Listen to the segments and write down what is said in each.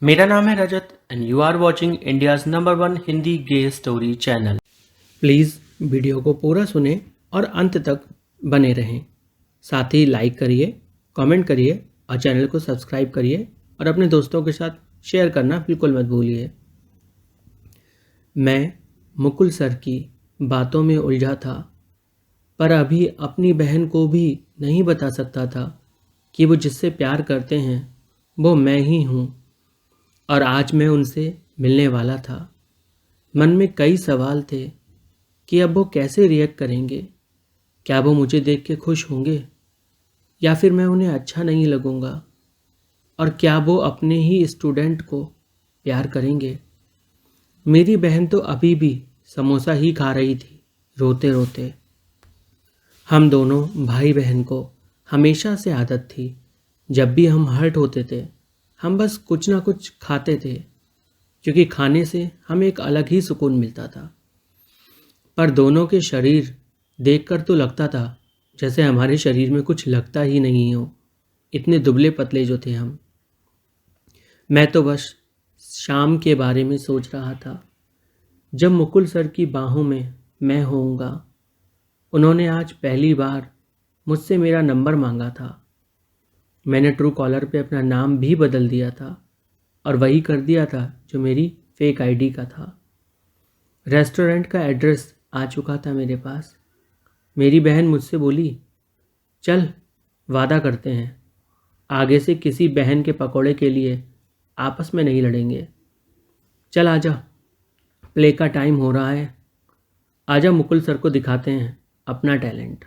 मेरा नाम है Rajat and you are watching India's number 1 Hindi gay story channel. Please video को पूरा सुने और अंत तक बने रहें। साथ ही लाइक करिए, कमेंट करिए और चैनल को सब्सक्राइब करिए और अपने दोस्तों के साथ शेयर करना बिल्कुल मत भूलिए। मैं मुकुल सर की बातों में उलझा था, पर अभी अपनी बहन को भी नहीं बता सकता था कि वो जिससे प्यार करते हैं वो मैं ही हूँ और आज मैं उनसे मिलने वाला था। मन में कई सवाल थे कि अब वो कैसे रिएक्ट करेंगे। क्या वो मुझे देख के खुश होंगे या फिर मैं उन्हें अच्छा नहीं लगूंगा, और क्या वो अपने ही स्टूडेंट को प्यार करेंगे। मेरी बहन तो अभी भी समोसा ही खा रही थी रोते रोते। हम दोनों भाई बहन को हमेशा से आदत थी, जब भी हम हर्ट होते थे हम बस कुछ ना कुछ खाते थे, क्योंकि खाने से हमें एक अलग ही सुकून मिलता था। पर दोनों के शरीर देखकर तो लगता था जैसे हमारे शरीर में कुछ लगता ही नहीं हो, इतने दुबले पतले जो थे हम। मैं तो बस शाम के बारे में सोच रहा था, जब मुकुल सर की बाहों में मैं होऊंगा। उन्होंने आज पहली बार मुझसे मेरा नंबर मांगा था। मैंने ट्रू कॉलर पे अपना नाम भी बदल दिया था और वही कर दिया था जो मेरी फेक आईडी का था। रेस्टोरेंट का एड्रेस आ चुका था मेरे पास। मेरी बहन मुझसे बोली, चल वादा करते हैं, आगे से किसी बहन के पकौड़े के लिए आपस में नहीं लड़ेंगे। चल आजा, प्ले का टाइम हो रहा है। आजा मुकुल सर को दिखाते हैं अपना टैलेंट।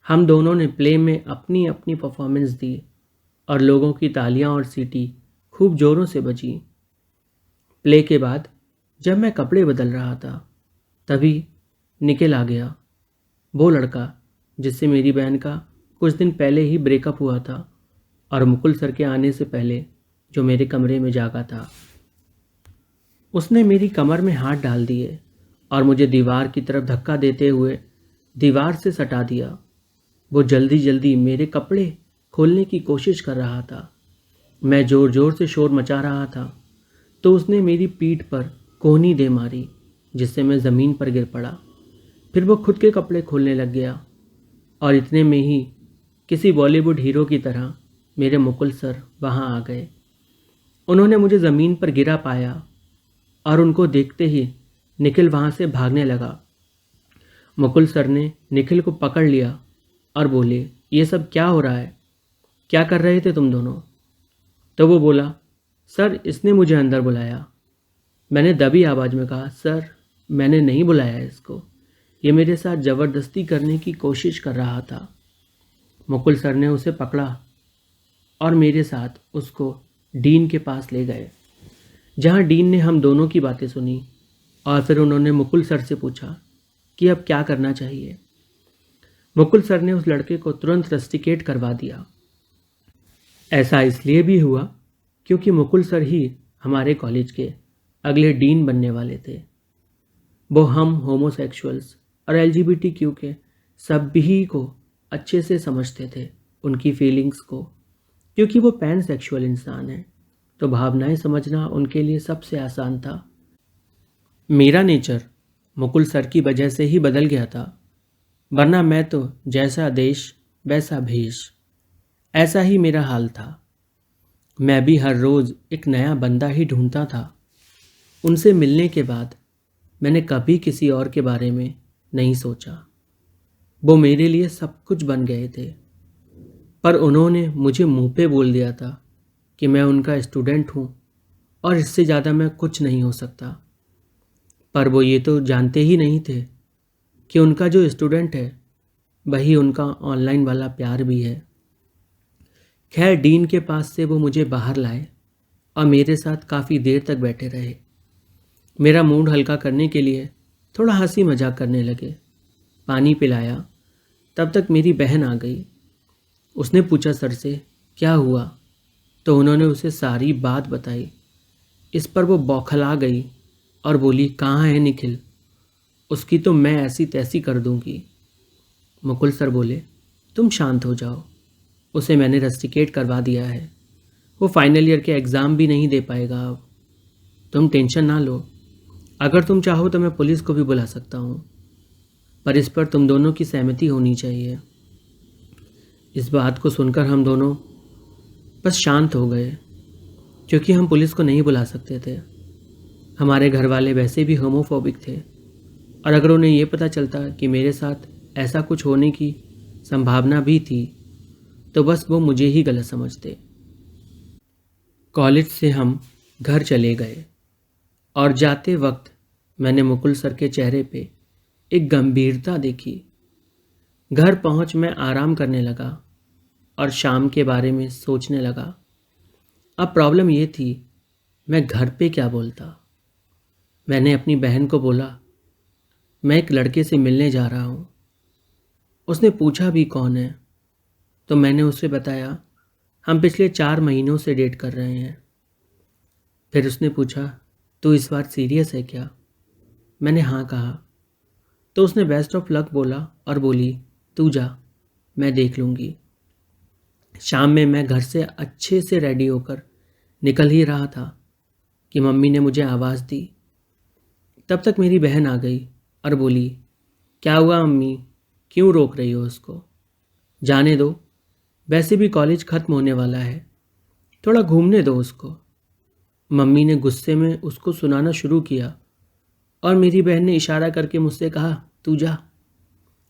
हम दोनों ने प्ले में अपनी अपनी परफॉर्मेंस दी और लोगों की तालियां और सीटी खूब ज़ोरों से बजी। प्ले के बाद जब मैं कपड़े बदल रहा था तभी निखिल आ गया, वो लड़का जिससे मेरी बहन का कुछ दिन पहले ही ब्रेकअप हुआ था और मुकुल सर के आने से पहले जो मेरे कमरे में जागा था। उसने मेरी कमर में हाथ डाल दिए और मुझे दीवार की तरफ धक्का देते हुए दीवार से सटा दिया। वो जल्दी जल्दी मेरे कपड़े खोलने की कोशिश कर रहा था। मैं ज़ोर ज़ोर से शोर मचा रहा था तो उसने मेरी पीठ पर कोहनी दे मारी, जिससे मैं ज़मीन पर गिर पड़ा। फिर वो खुद के कपड़े खोलने लग गया और इतने में ही किसी बॉलीवुड हीरो की तरह मेरे मुकुल सर वहाँ आ गए। उन्होंने मुझे ज़मीन पर गिरा पाया और उनको देखते ही निखिल वहाँ से भागने लगा। मुकुल सर ने निखिल को पकड़ लिया और बोले, ये सब क्या हो रहा है, क्या कर रहे थे तुम दोनों? तो वो बोला, सर इसने मुझे अंदर बुलाया। मैंने दबी आवाज़ में कहा, सर मैंने नहीं बुलाया इसको, ये मेरे साथ ज़बरदस्ती करने की कोशिश कर रहा था। मुकुल सर ने उसे पकड़ा और मेरे साथ उसको डीन के पास ले गए, जहाँ डीन ने हम दोनों की बातें सुनी और फिर उन्होंने मुकुल सर से पूछा कि अब क्या करना चाहिए। मुकुल सर ने उस लड़के को तुरंत रस्टिकेट करवा दिया। ऐसा इसलिए भी हुआ क्योंकि मुकुल सर ही हमारे कॉलेज के अगले डीन बनने वाले थे। वो हम होमोसेक्सुअल्स और एलजीबीटीक्यू के सभी को अच्छे से समझते थे, उनकी फीलिंग्स को, क्योंकि वो पैन सेक्सुअल इंसान है तो भावनाएं समझना उनके लिए सबसे आसान था। मेरा नेचर मुकुल सर की वजह से ही बदल गया था, वरना मैं तो जैसा देश वैसा भेष, ऐसा ही मेरा हाल था। मैं भी हर रोज़ एक नया बंदा ही ढूंढता था। उनसे मिलने के बाद मैंने कभी किसी और के बारे में नहीं सोचा। वो मेरे लिए सब कुछ बन गए थे, पर उन्होंने मुझे मुंह पे बोल दिया था कि मैं उनका स्टूडेंट हूँ और इससे ज़्यादा मैं कुछ नहीं हो सकता। पर वो ये तो जानते ही नहीं थे कि उनका जो स्टूडेंट है वही उनका ऑनलाइन वाला प्यार भी है। खैर डीन के पास से वो मुझे बाहर लाए और मेरे साथ काफ़ी देर तक बैठे रहे। मेरा मूड हल्का करने के लिए थोड़ा हंसी मजाक करने लगे, पानी पिलाया। तब तक मेरी बहन आ गई। उसने पूछा सर से क्या हुआ, तो उन्होंने उसे सारी बात बताई। इस पर वो बौखला गई और बोली, कहाँ है निखिल, उसकी तो मैं ऐसी तैसी कर दूंगी। मुकुल सर बोले, तुम शांत हो जाओ, उसे मैंने रस्टिकेट करवा दिया है, वो फाइनल ईयर के एग्ज़ाम भी नहीं दे पाएगा अब। तुम टेंशन ना लो, अगर तुम चाहो तो मैं पुलिस को भी बुला सकता हूँ, पर इस पर तुम दोनों की सहमति होनी चाहिए। इस बात को सुनकर हम दोनों बस शांत हो गए, क्योंकि हम पुलिस को नहीं बुला सकते थे। हमारे घर वाले वैसे भी होमोफोबिक थे, और अगर उन्हें ये पता चलता कि मेरे साथ ऐसा कुछ होने की संभावना भी थी, तो बस वो मुझे ही गलत समझते। कॉलेज से हम घर चले गए, और जाते वक्त मैंने मुकुल सर के चेहरे पे एक गंभीरता देखी। घर पहुंच मैं आराम करने लगा और शाम के बारे में सोचने लगा। अब प्रॉब्लम ये थी, मैं घर पे क्या बोलता। मैंने अपनी बहन को बोला, मैं एक लड़के से मिलने जा रहा हूँ। उसने पूछा भी कौन है, तो मैंने उसे बताया हम पिछले 4 महीनों से डेट कर रहे हैं। फिर उसने पूछा, तू इस बार सीरियस है क्या? मैंने हाँ कहा। तो उसने बेस्ट ऑफ लक बोला और बोली, तू जा, मैं देख लूँगी। शाम में मैं घर से अच्छे से रेडी होकर निकल ही रहा था कि मम्मी ने मुझे आवाज़ दी। तब तक मेरी बहन आ गई और बोली, क्या हुआ मम्मी, क्यों रोक रही हो उसको? जाने दो, वैसे भी कॉलेज ख़त्म होने वाला है, थोड़ा घूमने दो उसको। मम्मी ने गुस्से में उसको सुनाना शुरू किया, और मेरी बहन ने इशारा करके मुझसे कहा, तू जा।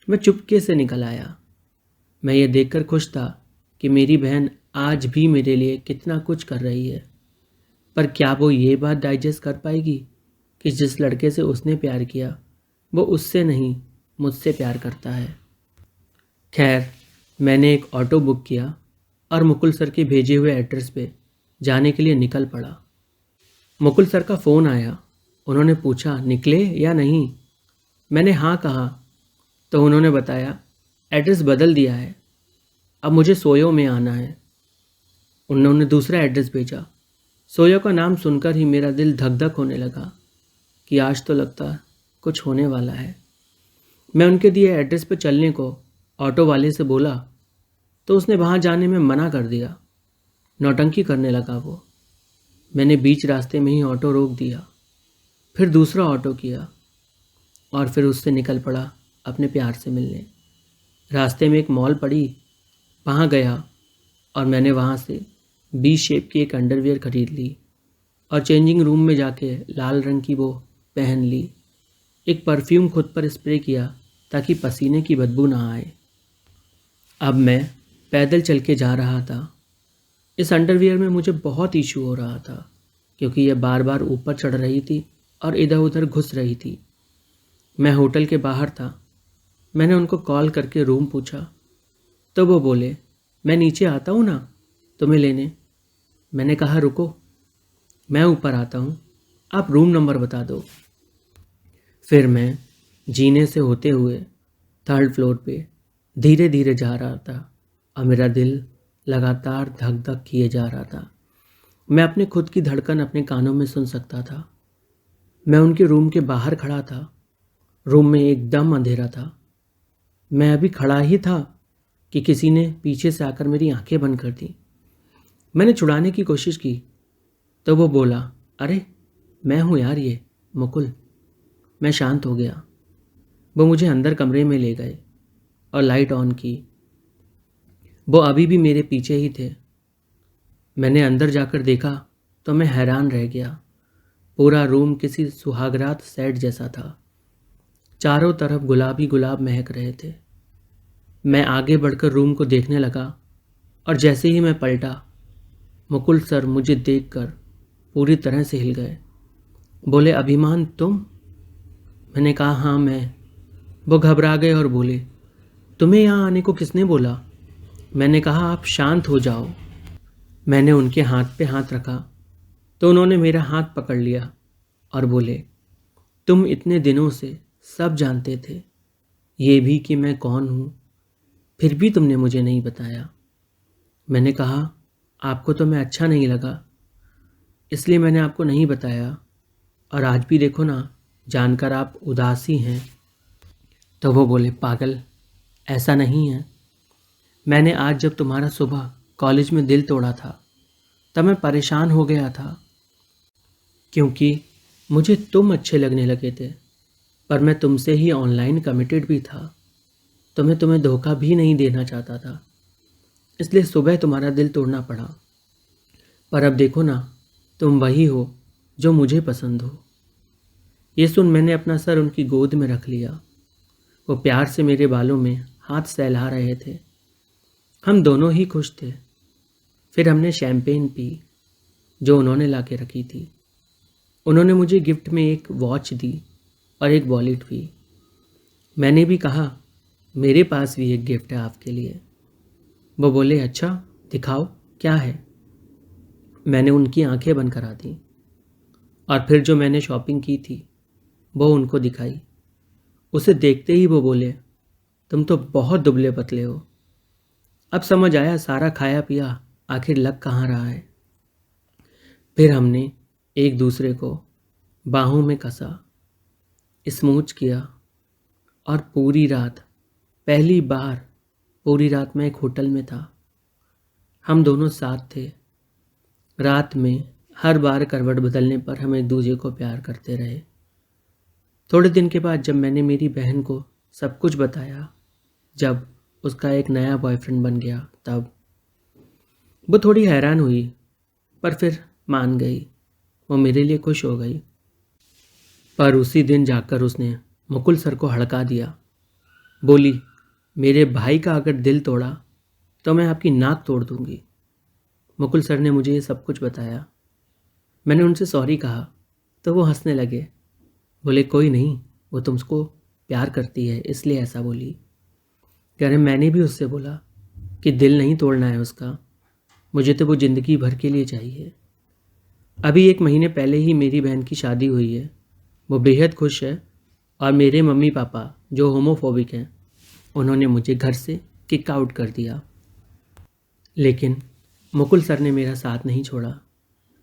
मैं चुपके से निकल आया। मैं ये देखकर खुश था कि मेरी बहन आज भी मेरे लिए कितना कुछ कर रही है, पर क्या वो ये बात डाइजेस्ट कर पाएगी कि जिस लड़के से उसने प्यार किया वो उससे नहीं, मुझसे प्यार करता है। खैर, मैंने एक ऑटो बुक किया और मुकुल सर के भेजे हुए एड्रेस पे जाने के लिए निकल पड़ा। मुकुल सर का फ़ोन आया। उन्होंने पूछा, निकले या नहीं? मैंने हाँ कहा, तो उन्होंने बताया, एड्रेस बदल दिया है, अब मुझे सोयो में आना है। उन्होंने दूसरा एड्रेस भेजा। सोयो का नाम सुनकर ही मेरा दिल धक धक होने लगा कि आज तो लगता कुछ होने वाला है। मैं उनके दिए एड्रेस पर चलने को ऑटो वाले से बोला, तो उसने वहाँ जाने में मना कर दिया। नौटंकी करने लगा वो। मैंने बीच रास्ते में ही ऑटो रोक दिया, फिर दूसरा ऑटो किया, और फिर उससे निकल पड़ा अपने प्यार से मिलने। रास्ते में एक मॉल पड़ी, वहाँ गया और मैंने वहाँ से बी शेप की एक अंडरवियर खरीद ली और चेंजिंग रूम में जाके लाल रंग की वो पहन ली। एक परफ्यूम खुद पर स्प्रे किया ताकि पसीने की बदबू ना आए। अब मैं पैदल चल के जा रहा था। इस अंडरवियर में मुझे बहुत इशू हो रहा था, क्योंकि यह बार बार ऊपर चढ़ रही थी और इधर उधर घुस रही थी। मैं होटल के बाहर था। मैंने उनको कॉल करके रूम पूछा, तो वो बोले, मैं नीचे आता हूँ ना तुम्हें लेने। मैंने कहा, रुको, मैं ऊपर आता हूँ, आप रूम नंबर बता दो। फिर मैं जीने से होते हुए 3rd फ्लोर पे धीरे धीरे जा रहा था और मेरा दिल लगातार धक धक किए जा रहा था। मैं अपने खुद की धड़कन अपने कानों में सुन सकता था। मैं उनके रूम के बाहर खड़ा था। रूम में एकदम अंधेरा था। मैं अभी खड़ा ही था कि किसी ने पीछे से आकर मेरी आंखें बंद कर दी। मैंने छुड़ाने की कोशिश की, तो वो बोला, अरे मैं हूँ यार, ये मुकुल। मैं शांत हो गया। वो मुझे अंदर कमरे में ले गए और लाइट ऑन की। वो अभी भी मेरे पीछे ही थे। मैंने अंदर जाकर देखा तो मैं हैरान रह गया। पूरा रूम किसी सुहागरात सेट जैसा था। चारों तरफ गुलाबी गुलाब महक रहे थे। मैं आगे बढ़कर रूम को देखने लगा, और जैसे ही मैं पलटा, मुकुल सर मुझे देखकर पूरी तरह से हिल गए। बोले, अभिमान तुम? मैंने कहा, हाँ मैं। वो घबरा गए और बोले, तुम्हें यहाँ आने को किसने बोला? मैंने कहा, आप शांत हो जाओ। मैंने उनके हाथ पे हाथ रखा तो उन्होंने मेरा हाथ पकड़ लिया और बोले, तुम इतने दिनों से सब जानते थे, ये भी कि मैं कौन हूँ, फिर भी तुमने मुझे नहीं बताया। मैंने कहा, आपको तो मैं अच्छा नहीं लगा, इसलिए मैंने आपको नहीं बताया, और आज भी देखो ना, जानकर आप उदासी हैं। तो वो बोले, पागल, ऐसा नहीं है। मैंने आज जब तुम्हारा सुबह कॉलेज में दिल तोड़ा था, तब मैं परेशान हो गया था, क्योंकि मुझे तुम अच्छे लगने लगे थे, पर मैं तुमसे ही ऑनलाइन कमिटेड भी था, तो मैं तुम्हें धोखा भी नहीं देना चाहता था, इसलिए सुबह तुम्हारा दिल तोड़ना पड़ा। पर अब देखो ना, तुम वही हो जो मुझे पसंद हो। ये सुन मैंने अपना सर उनकी गोद में रख लिया। वो प्यार से मेरे बालों में हाथ सहला रहे थे। हम दोनों ही खुश थे। फिर हमने शैम्पेन पी जो उन्होंने ला के रखी थी। उन्होंने मुझे गिफ्ट में एक वॉच दी और एक वॉलेट भी। मैंने भी कहा, मेरे पास भी एक गिफ्ट है आपके लिए। वो बोले, अच्छा दिखाओ क्या है। मैंने उनकी आंखें बंद करा दी और फिर जो मैंने शॉपिंग की थी वो उनको दिखाई। उसे देखते ही वो बोले, तुम तो बहुत दुबले पतले हो। अब समझ आया सारा खाया पिया आखिर लग कहाँ रहा है। फिर हमने एक दूसरे को बाहों में कसा, स्मूच किया और पूरी रात, पहली बार पूरी रात मैं एक होटल में था। हम दोनों साथ थे। रात में हर बार करवट बदलने पर हम एक दूसरे को प्यार करते रहे। थोड़े दिन के बाद जब मैंने मेरी बहन को सब कुछ बताया, जब उसका एक नया बॉयफ्रेंड बन गया, तब वो थोड़ी हैरान हुई, पर फिर मान गई। वो मेरे लिए खुश हो गई। पर उसी दिन जाकर उसने मुकुल सर को हड़का दिया। बोली, मेरे भाई का अगर दिल तोड़ा तो मैं आपकी नाक तोड़ दूंगी। मुकुल सर ने मुझे ये सब कुछ बताया। मैंने उनसे सॉरी कहा तो वो हंसने लगे। बोले, कोई नहीं, वो तुमको प्यार करती है इसलिए ऐसा बोली। कह रहे, मैंने भी उससे बोला कि दिल नहीं तोड़ना है उसका, मुझे तो वो ज़िंदगी भर के लिए चाहिए। अभी 1 महीने पहले ही मेरी बहन की शादी हुई है। वो बेहद खुश है और मेरे मम्मी पापा जो होमोफोबिक हैं, उन्होंने मुझे घर से किक आउट कर दिया। लेकिन मुकुल सर ने मेरा साथ नहीं छोड़ा।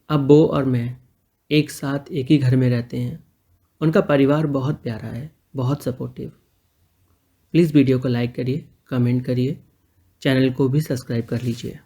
अब वो और मैं एक साथ एक ही घर में रहते हैं। उनका परिवार बहुत प्यारा है, बहुत सपोर्टिव। प्लीज़ वीडियो को लाइक करिए, कमेंट करिए, चैनल को भी सब्सक्राइब कर लीजिए।